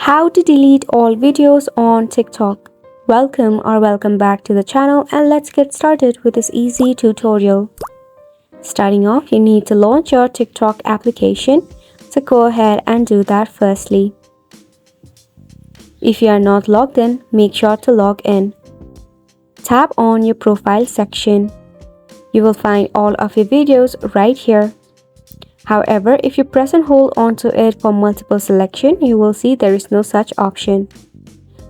How to delete all videos on TikTok. Welcome back to the channel, and let's get started with this easy tutorial. Starting off, you need to launch your TikTok application, so go ahead and do that firstly. If you are not logged in, make sure to log in. Tap on your profile section. You will find all of your videos right here. However, if you press and hold onto it for multiple selection, you will see there is no such option.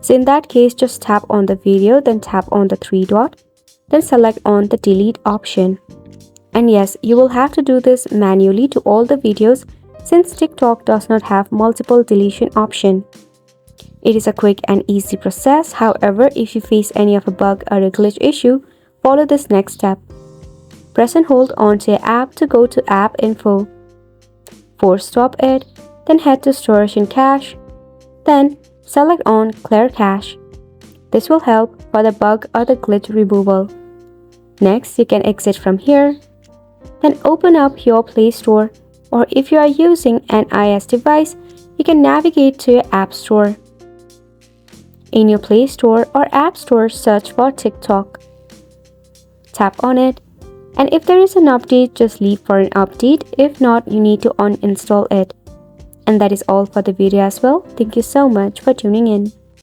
So in that case, just tap on the video, then tap on the three dot, then select on the delete option. And yes, you will have to do this manually to all the videos since TikTok does not have multiple deletion option. It is a quick and easy process. However, if you face any of a bug or a glitch issue, follow this next step. Press and hold onto your app to go to app info. Force stop it, then head to storage and cache, then select on clear cache. This will help for the bug or the glitch removal. Next, you can exit from here, then open up your Play Store, or if you are using an iOS device, you can navigate to your App Store. In your Play Store or App Store, search for TikTok. Tap on it. And if there is an update, just leave for an update. If not, you need to uninstall it. And that is all for the video as well. Thank you so much for tuning in.